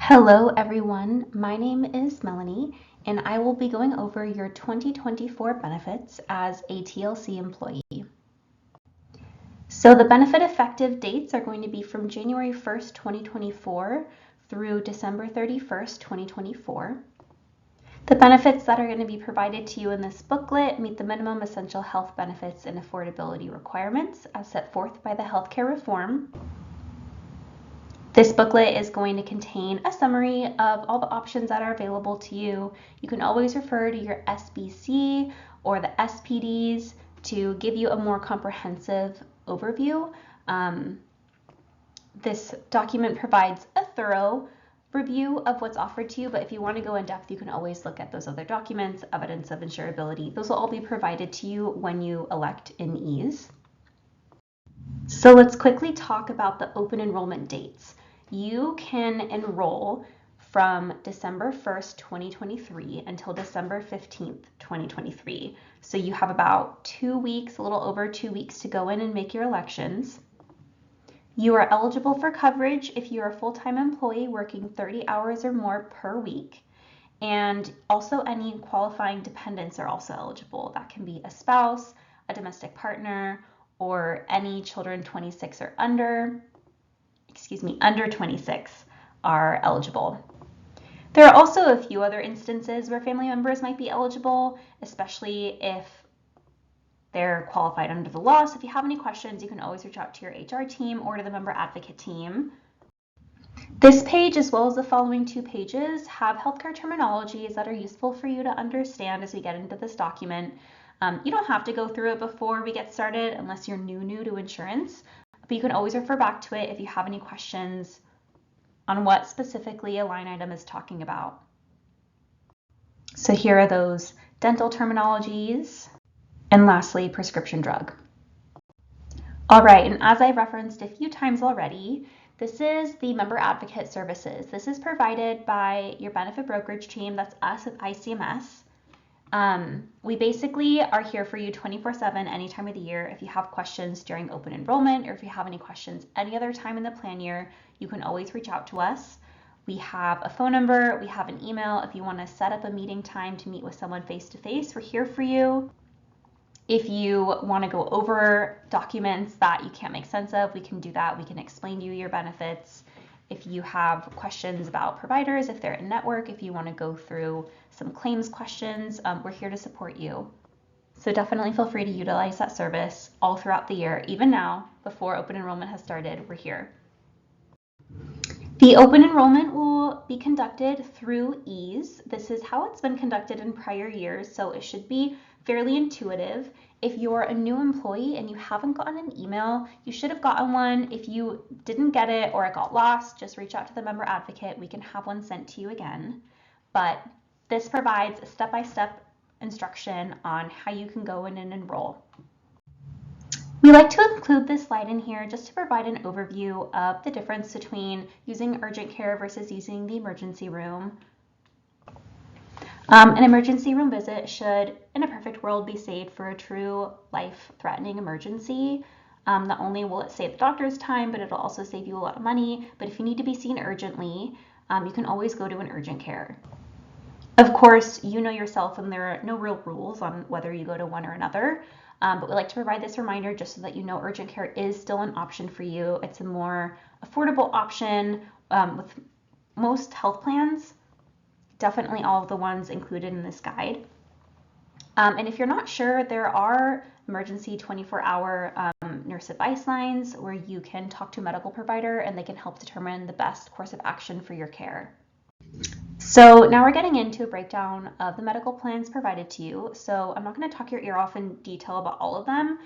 Hello everyone, my name is Melanie and I will be going over your 2024 benefits as a TLC employee. So the benefit effective dates are going to be from January 1st, 2024 through December 31st, 2024. The benefits that are going to be provided to you in this booklet meet the minimum essential health benefits and affordability requirements as set forth by the healthcare reform. This booklet is going to contain a summary of all the options that are available to you. You can always refer to your SBC or the SPDs to give you a more comprehensive overview. This document provides a thorough review of what's offered to you, but if you want to go in depth, you can always look at those other documents, evidence of insurability. Those will all be provided to you when you elect in ease. So let's quickly talk about the open enrollment dates. You can enroll from December 1st, 2023 until December 15th, 2023. So you have about 2 weeks, a little over 2 weeks to go in and make your elections. You are eligible for coverage if you're a full-time employee working 30 hours or more per week. And also any qualifying dependents are also eligible. That can be a spouse, a domestic partner, or any children 26 or under 26 are eligible. There are also a few other instances where family members might be eligible, especially if they're qualified under the law. So if you have any questions, you can always reach out to your HR team or to the member advocate team. This page, as well as the following 2 pages, have healthcare terminologies that are useful for you to understand as we get into this document. You don't have to go through it before we get started unless you're new to insurance, but you can always refer back to it if you have any questions on what specifically a line item is talking about. So here are those dental terminologies, and lastly, prescription drug. All right, and as I referenced a few times already, this is the member advocate services. This is provided by your benefit brokerage team. That's us at ICMS. We basically are here for you 24/7 any time of the year. If you have questions during open enrollment or if you have any questions any other time in the plan year, you can always reach out to us. We have a phone number, we have an email. If you want to set up a meeting time to meet with someone face-to-face, we're here for you. If you want to go over documents that you can't make sense of, we can do that. We can explain to you your benefits. If you have questions about providers, if they're in network, if you want to go through some claims questions, we're here to support you. So definitely feel free to utilize that service all throughout the year. Even now, before open enrollment has started, we're here. The open enrollment will be conducted through ease. This is how it's been conducted in prior years, so it should be fairly intuitive. If you're a new employee and you haven't gotten an email, you should have gotten one. If you didn't get it or it got lost, just reach out to the member advocate. We can have one sent to you again. But this provides a step-by-step instruction on how you can go in and enroll. We like to include this slide in here just to provide an overview of the difference between using urgent care versus using the emergency room. An emergency room visit should, in a perfect world, be saved for a true life-threatening emergency. Not only will it save the doctor's time, but it'll also save you a lot of money. But if you need to be seen urgently, you can always go to an urgent care. Of course, you know yourself, and there are no real rules on whether you go to one or another. But we like to provide this reminder just so that you know urgent care is still an option for you. It's a more affordable option with most health plans. Definitely all of the ones included in this guide. And if you're not sure, there are emergency 24-hour nurse advice lines where you can talk to a medical provider and they can help determine the best course of action for your care. So now we're getting into a breakdown of the medical plans provided to you. So I'm not going to talk your ear off in detail about all of them.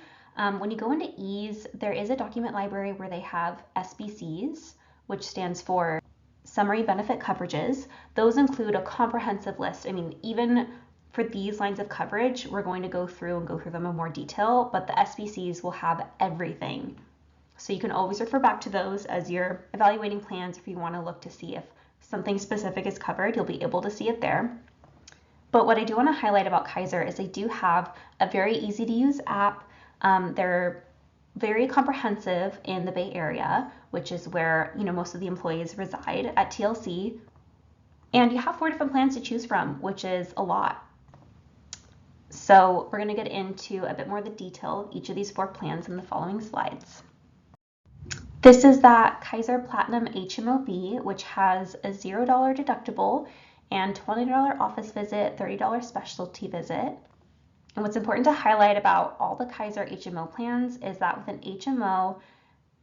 When you go into EASE, there is a document library where they have SBCs, which stands for Summary Benefit Coverages. Those include a comprehensive list. I mean, even for these lines of coverage, we're going to go through them in more detail, but the SBCs will have everything. So you can always refer back to those as you're evaluating plans. If you want to look to see if something specific is covered, you'll be able to see it there. But what I do want to highlight about Kaiser is they do have a very easy to use app. They're very comprehensive in the Bay Area which is where most of the employees reside at TLC. And you have 4 different plans to choose from, which is a lot. So we're going to get into a bit more of the detail of each of these 4 plans in the following slides. This is that Kaiser Platinum HMOB, which has a $0 deductible and $20 office visit, $30 specialty visit. And what's important to highlight about all the Kaiser HMO plans is that with an HMO,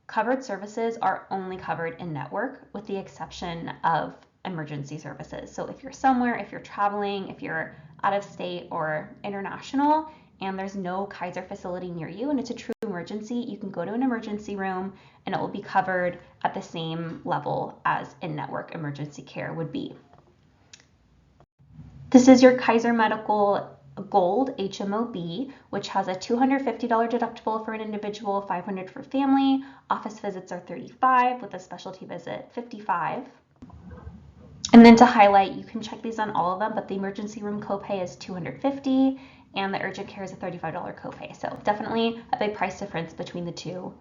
covered services are only covered in network with the exception of emergency services. So if you're somewhere, if you're traveling, if you're out of state or international, and there's no Kaiser facility near you and it's a true emergency, you can go to an emergency room and it will be covered at the same level as in-network emergency care would be. This is your Kaiser Medical Gold HMOB, which has a $250 deductible for an individual, $500 for family. Office visits are $35 with a specialty visit $55. And then to highlight, you can check these on all of them, but the emergency room copay is $250 and the urgent care is a $35 copay. So definitely a big price difference between the two.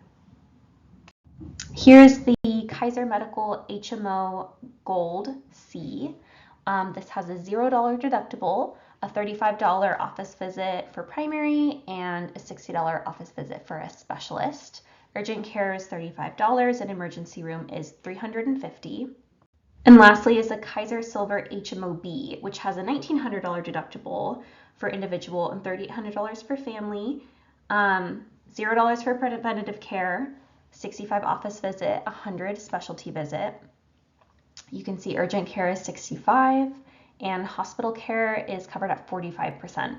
Here's the Kaiser Medical HMO Gold C. This has a $0 deductible, a $35 office visit for primary, and a $60 office visit for a specialist. Urgent care is $35 and emergency room is $350. And lastly is the Kaiser Silver HMOB, which has a $1,900 deductible for individual and $3,800 for family, $0 for preventative care, 65 office visit, 100 specialty visit. You can see urgent care is 65 and hospital care is covered at 45%.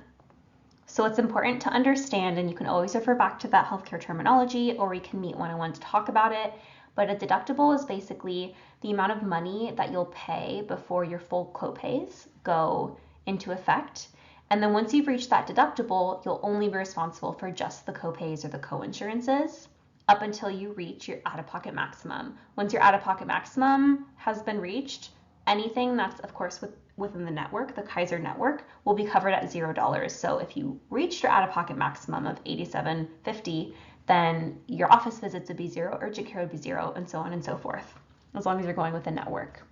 So it's important to understand, and you can always refer back to that healthcare terminology or we can meet one-on-one to talk about it, but a deductible is basically the amount of money that you'll pay before your full copays go into effect. And then once you've reached that deductible, you'll only be responsible for just the copays or the co-insurances up until you reach your out-of-pocket maximum. Once your out-of-pocket maximum has been reached, anything that's, of course, within the network, the Kaiser network, will be covered at $0. So if you reached your out-of-pocket maximum of $87.50, then your office visits would be $0, urgent care would be $0, and so on and so forth, as long as you're going with the network.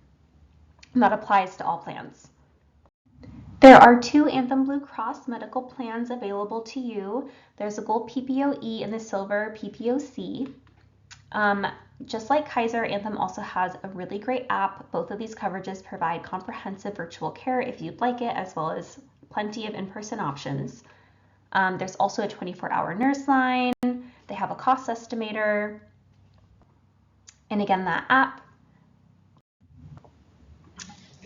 And that applies to all plans. There are 2 Anthem Blue Cross medical plans available to you. There's a Gold PPOE and the Silver PPOC. Just like Kaiser, Anthem also has a really great app. Both of these coverages provide comprehensive virtual care if you'd like it, as well as plenty of in-person options. There's also a 24-hour nurse line. They have a cost estimator. And again, that app.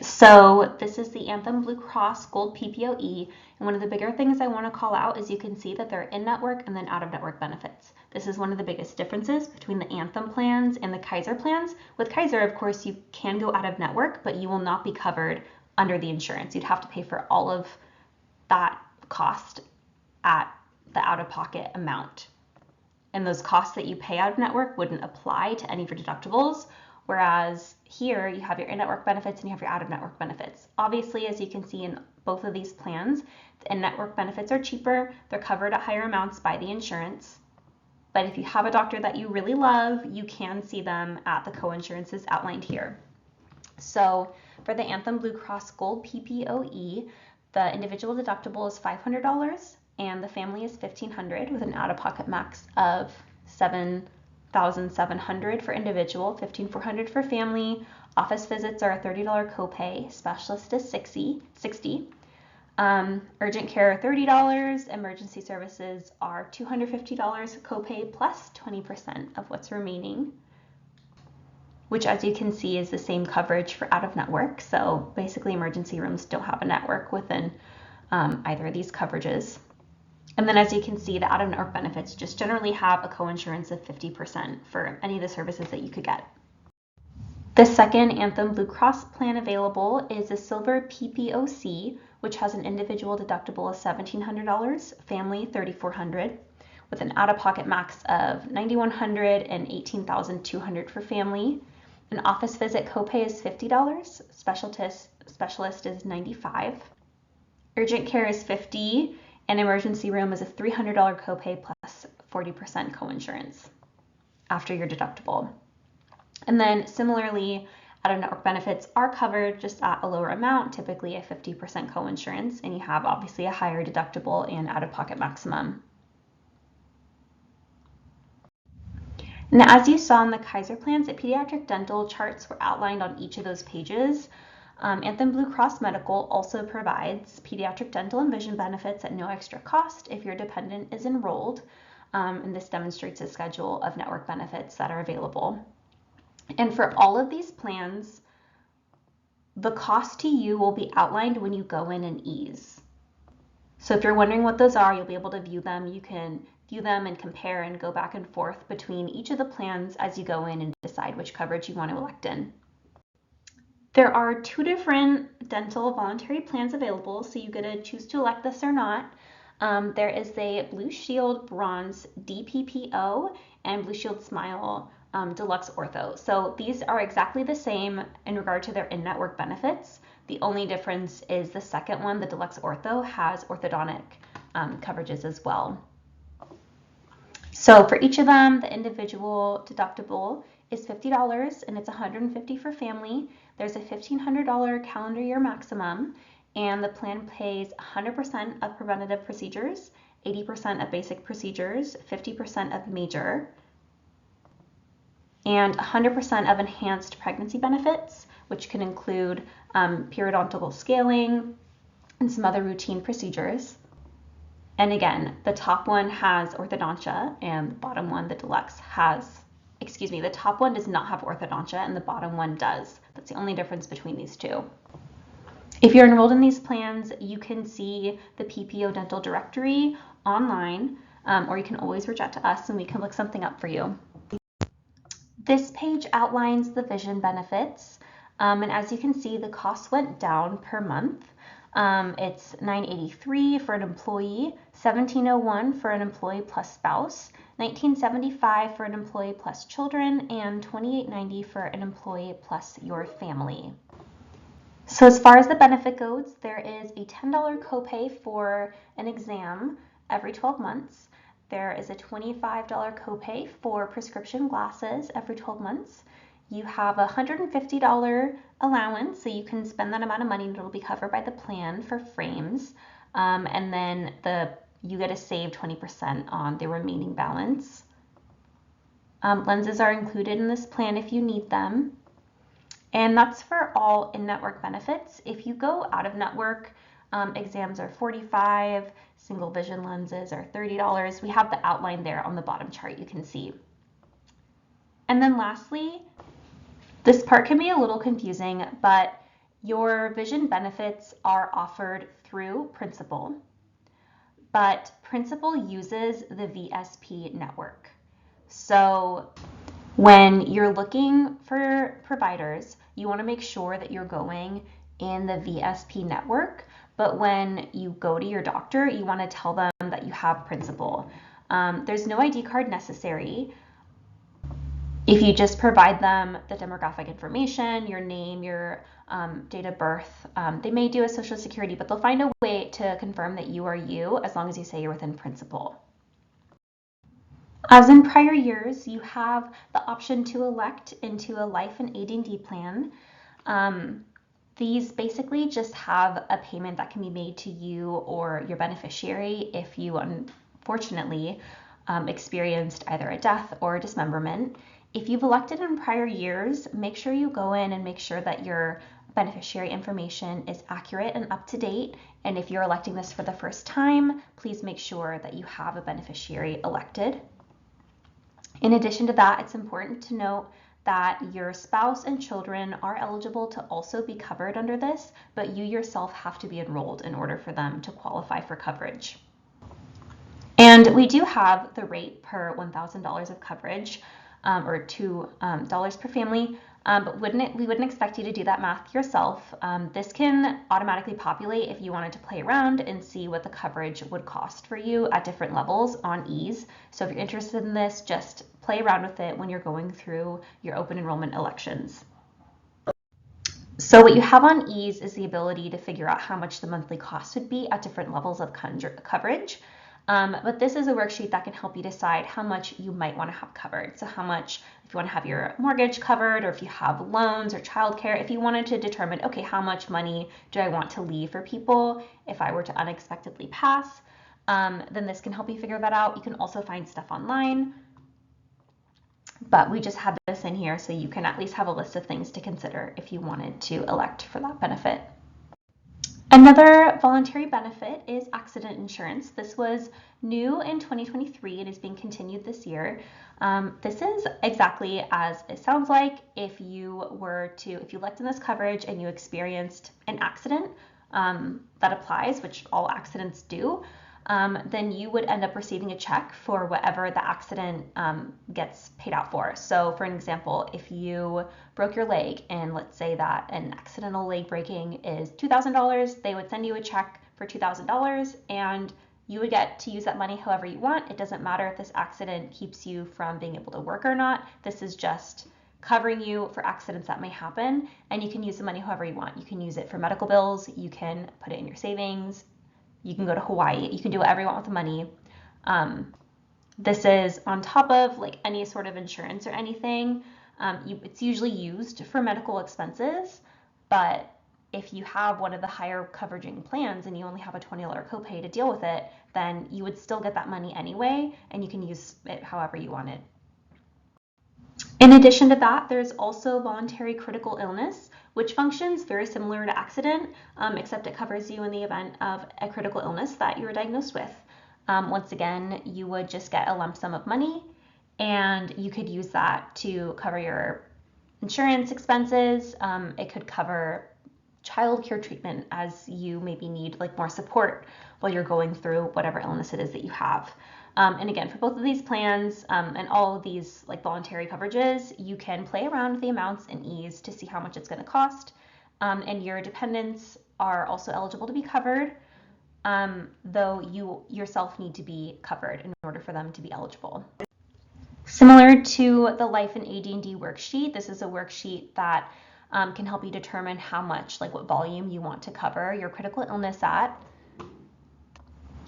So this is the Anthem Blue Cross Gold PPOE, and one of the bigger things I want to call out is you can see that they're in-network and then out-of-network benefits. This is one of the biggest differences between the Anthem plans and the Kaiser plans. With Kaiser, of course, you can go out-of-network, but you will not be covered under the insurance. You'd have to pay for all of that cost at the out-of-pocket amount. And those costs that you pay out-of-network wouldn't apply to any of your deductibles, whereas here you have your in-network benefits and you have your out-of-network benefits. Obviously, as you can see in both of these plans, the in-network benefits are cheaper. They're covered at higher amounts by the insurance. But if you have a doctor that you really love, you can see them at the co-insurances outlined here. So for the Anthem Blue Cross Gold PPOE, the individual deductible is $500 and the family is $1,500 with an out-of-pocket max of $7,700 for individual, $1,400 for family. Office visits are a $30 copay. Specialist is $60. Urgent care $30. Emergency services are $250 copay plus 20% of what's remaining, which, as you can see, is the same coverage for out-of-network. So basically, emergency rooms don't have a network within either of these coverages. And then, as you can see, the out-of-network benefits just generally have a co-insurance of 50% for any of the services that you could get. The second Anthem Blue Cross plan available is the Silver PPOC, which has an individual deductible of $1,700, family $3,400, with an out-of-pocket max of $9,100 and $18,200 for family. An office visit copay is $50, specialist is $95, urgent care is $50, and emergency room is a $300 copay plus 40% coinsurance after your deductible. And then similarly, out-of-network benefits are covered just at a lower amount, typically a 50% coinsurance, and you have obviously a higher deductible and out-of-pocket maximum. And as you saw in the Kaiser plans, the pediatric dental charts were outlined on each of those pages. Anthem Blue Cross Medical also provides pediatric dental and vision benefits at no extra cost if your dependent is enrolled. And this demonstrates a schedule of network benefits that are available. And for all of these plans, the cost to you will be outlined when you go in and ease. So if you're wondering what those are, you'll be able to view them. You can view them and compare and go back and forth between each of the plans as you go in and decide which coverage you want to elect in. There are 2 different dental voluntary plans available, so you get to choose to elect this or not. There is a Blue Shield Bronze DPPO and Blue Shield Smile Deluxe Ortho. So these are exactly the same in regard to their in-network benefits. The only difference is the second one, the Deluxe Ortho, has orthodontic coverages as well. So for each of them, the individual deductible is $50 and it's $150 for family. There's a $1,500 calendar year maximum, and the plan pays 100% of preventative procedures, 80% of basic procedures, 50% of major, and 100% of enhanced pregnancy benefits, which can include periodontal scaling and some other routine procedures. And again, the top one has orthodontia and the bottom one, the deluxe, the top one does not have orthodontia and the bottom one does. That's the only difference between these two. If you're enrolled in these plans, you can see the PPO dental directory online, or you can always reach out to us and we can look something up for you. This page outlines the vision benefits, and as you can see, the cost went down per month. It's $983 for an employee, $1,701 for an employee plus spouse, $1,975 for an employee plus children, and $2,890 for an employee plus your family. So as far as the benefit goes, there is a $10 copay for an exam every 12 months. There is a $25 copay for prescription glasses every 12 months. You have a $150 allowance, so you can spend that amount of money and it'll be covered by the plan for frames. And then you get to save 20% on the remaining balance. Lenses are included in this plan if you need them. And that's for all in-network benefits. If you go out of network, exams are $45, single vision lenses are $30. We have the outline there on the bottom chart you can see. And then lastly, this part can be a little confusing, but your vision benefits are offered through Principal, but Principal uses the VSP network. So when you're looking for providers, you want to make sure that you're going in the VSP network, but when you go to your doctor, you want to tell them that you have Principal. There's no ID card necessary. If you just provide them the demographic information, your name, your date of birth, they may do a social security, but they'll find a way to confirm that you are you as long as you say you're within Principal. As in prior years, you have the option to elect into a life and AD&D plan. These basically just have a payment that can be made to you or your beneficiary if you unfortunately experienced either a death or a dismemberment. If you've elected in prior years, make sure you go in and make sure that your beneficiary information is accurate and up to date. And if you're electing this for the first time, please make sure that you have a beneficiary elected. In addition to that, it's important to note that your spouse and children are eligible to also be covered under this, but you yourself have to be enrolled in order for them to qualify for coverage. And we do have the rate per $1,000 of coverage, or $2 per family, but we wouldn't expect you to do that math yourself. This can automatically populate if you wanted to play around and see what the coverage would cost for you at different levels on ease. So if you're interested in this, just play around with it when you're going through your open enrollment elections. So what you have on ease is the ability to figure out how much the monthly cost would be at different levels of coverage. But this is a worksheet that can help you decide how much you might want to have covered. So how much, if you want to have your mortgage covered, or if you have loans or childcare, if you wanted to determine, okay, how much money do I want to leave for people if I were to unexpectedly pass, then this can help you figure that out. You can also find stuff online, but we just had this in here so you can at least have a list of things to consider if you wanted to elect for that benefit. Another voluntary benefit is accident insurance. This was new in 2023 and is being continued this year. This is exactly as it sounds like. If you elect in this coverage and you experienced an accident, that applies, which all accidents do, then you would end up receiving a check for whatever the accident gets paid out for. So for an example, if you broke your leg and let's say that an accidental leg breaking is $2,000, they would send you a check for $2,000 and you would get to use that money however you want. It doesn't matter if this accident keeps you from being able to work or not. This is just covering you for accidents that may happen, and you can use the money however you want. You can use it for medical bills, you can put it in your savings, you can go to Hawaii, you can do whatever you want with the money. This is on top of like any sort of insurance or anything. It's usually used for medical expenses, but if you have one of the higher coveraging plans and you only have a $20 copay to deal with it, then you would still get that money anyway, and you can use it however you want it. In addition to that, there's also voluntary critical illness, which functions very similar to accident, except it covers you in the event of a critical illness that you were diagnosed with. Once again, you would just get a lump sum of money, and you could use that to cover your insurance expenses. It could cover childcare treatment as you maybe need like more support while you're going through whatever illness it is that you have. And again, for both of these plans and all of these like voluntary coverages, you can play around with the amounts and ease to see how much it's going to cost. And your dependents are also eligible to be covered, though you yourself need to be covered in order for them to be eligible. Similar to the Life and AD&D worksheet, this is a worksheet that can help you determine how much, like what volume you want to cover your critical illness at.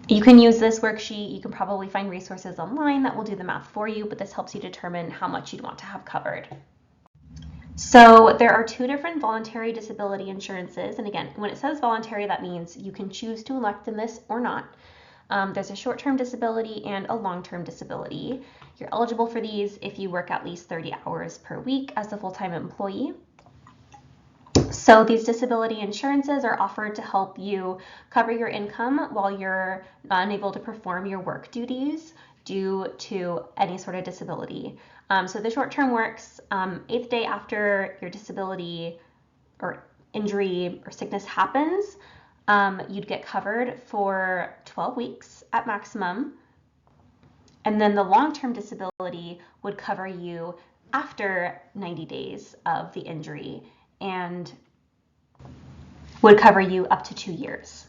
You can use this worksheet. You can probably find resources online that will do the math for you, but this helps you determine how much you'd want to have covered. So there are two different voluntary disability insurances. And again, when it says voluntary, that means you can choose to elect in this or not. There's a short-term disability and a long-term disability. You're eligible for these if you work at least 30 hours per week as a full-time employee. So these disability insurances are offered to help you cover your income while you're unable to perform your work duties due to any sort of disability. So the short term works 8th day after your disability or injury or sickness happens, you'd get covered for 12 weeks at maximum. And then the long-term disability would cover you after 90 days of the injury and would cover you up to 2 years.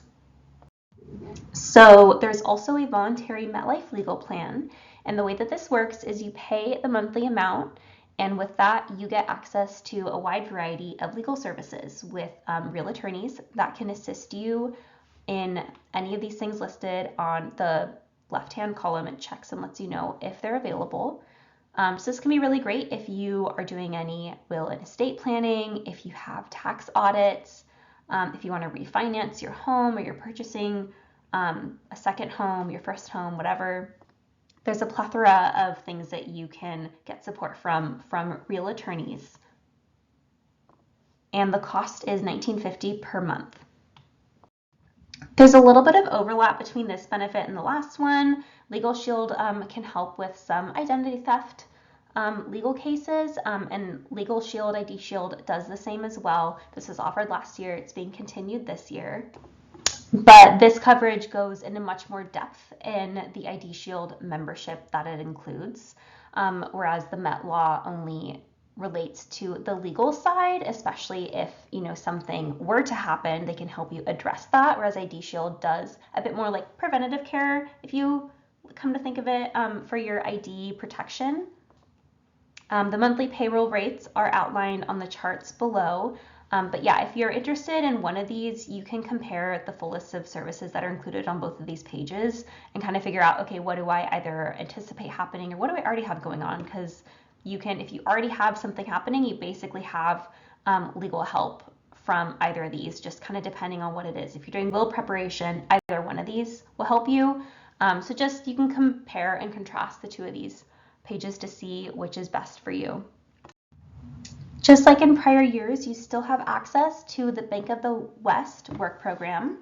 So there's also a voluntary MetLife legal plan, and the way that this works is you pay the monthly amount, and with that you get access to a wide variety of legal services with real attorneys that can assist you in any of these things listed on the left-hand column. It checks and lets you know if they're available. So this can be really great if you are doing any will and estate planning, if you have tax audits, if you want to refinance your home or you're purchasing a second home, your first home, whatever. There's a plethora of things that you can get support from real attorneys. And the cost is $19.50 per month. There's a little bit of overlap between this benefit and the last one. Legal Shield can help with some identity theft legal cases, and Legal Shield, ID Shield does the same as well. This was offered last year. It's being continued this year. But this coverage goes into much more depth in the ID Shield membership that it includes, whereas the Met Law only relates to the legal side, especially if something were to happen, they can help you address that, whereas ID Shield does a bit more like preventative care, if you come to think of it, for your ID protection. The monthly payroll rates are outlined on the charts below. But yeah, if you're interested in one of these, you can compare the full list of services that are included on both of these pages and kind of figure out, okay, what do I either anticipate happening or what do I already have going on? Because you can, if you already have something happening, you basically have legal help from either of these, just kind of depending on what it is. If you're doing will preparation, either one of these will help you. So just you can compare and contrast the two of these pages to see which is best for you. Just like in prior years, you still have access to the Bank of the West work program.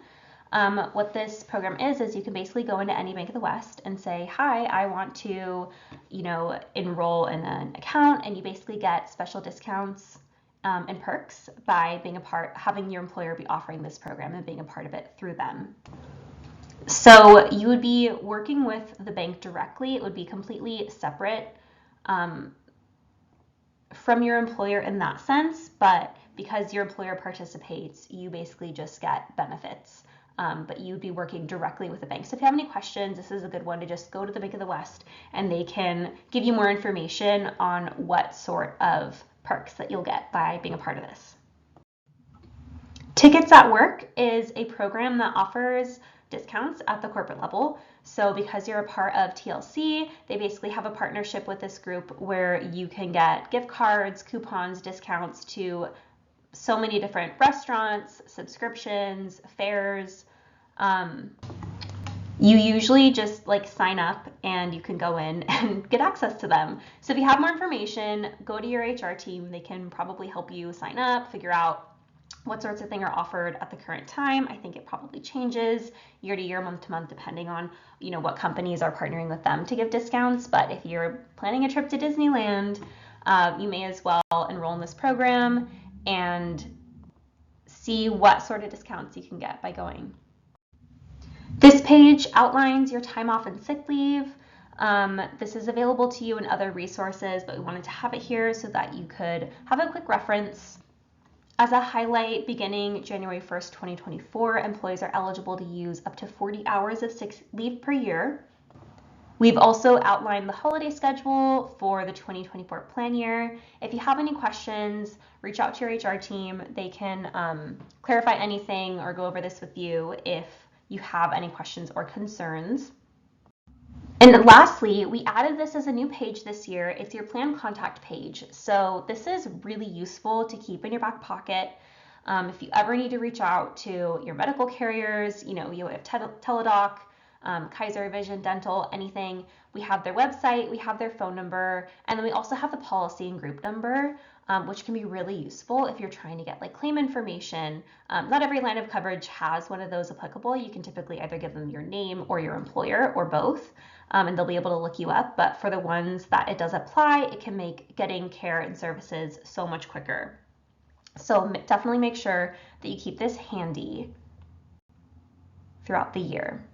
What this program is you can basically go into any Bank of the West and say, hi, I want to, enroll in an account, and you basically get special discounts and perks by being having your employer be offering this program and being a part of it through them. So you would be working with the bank directly. It would be completely separate from your employer in that sense, but because your employer participates, you basically just get benefits. But you'd be working directly with the bank. So if you have any questions, this is a good one to just go to the Bank of the West and they can give you more information on what sort of perks that you'll get by being a part of this. Tickets at Work is a program that offers discounts at the corporate level. So because you're a part of TLC, they basically have a partnership with this group where you can get gift cards, coupons, discounts to so many different restaurants, subscriptions, fairs. You usually just sign up and you can go in and get access to them. So if you have more information, go to your HR team. They can probably help you sign up, figure out what sorts of things are offered at the current time. I think it probably changes year to year, month to month, depending on what companies are partnering with them to give discounts. But if you're planning a trip to Disneyland, you may as well enroll in this program and see what sort of discounts you can get by going. This page outlines your time off and sick leave. This is available to you in other resources, but we wanted to have it here so that you could have a quick reference. As a highlight, beginning January 1st, 2024, employees are eligible to use up to 40 hours of sick leave per year. We've also outlined the holiday schedule for the 2024 plan year. If you have any questions, reach out to your HR team. They can clarify anything or go over this with you if you have any questions or concerns. And lastly, we added this as a new page this year. It's your plan contact page. So this is really useful to keep in your back pocket. If you ever need to reach out to your medical carriers, you have Teladoc, Kaiser Vision, Dental, anything. We have their website, we have their phone number, and then we also have the policy and group number, which can be really useful if you're trying to get claim information. Not every line of coverage has one of those applicable. You can typically either give them your name or your employer or both, and they'll be able to look you up. But for the ones that it does apply, it can make getting care and services so much quicker. So definitely make sure that you keep this handy throughout the year.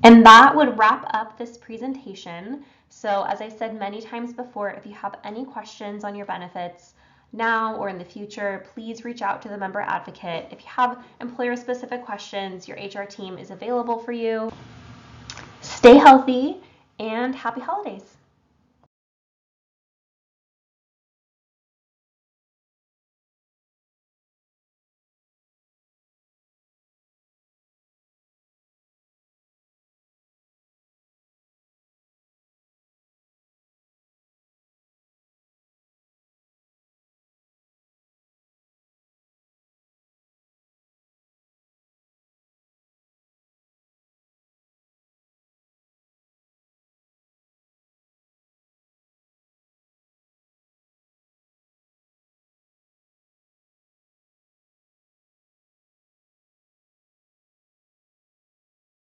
And that would wrap up this presentation. So as I said many times before, if you have any questions on your benefits now or in the future, please reach out to the member advocate. If you have employer-specific questions, your HR team is available for you. Stay healthy and happy holidays.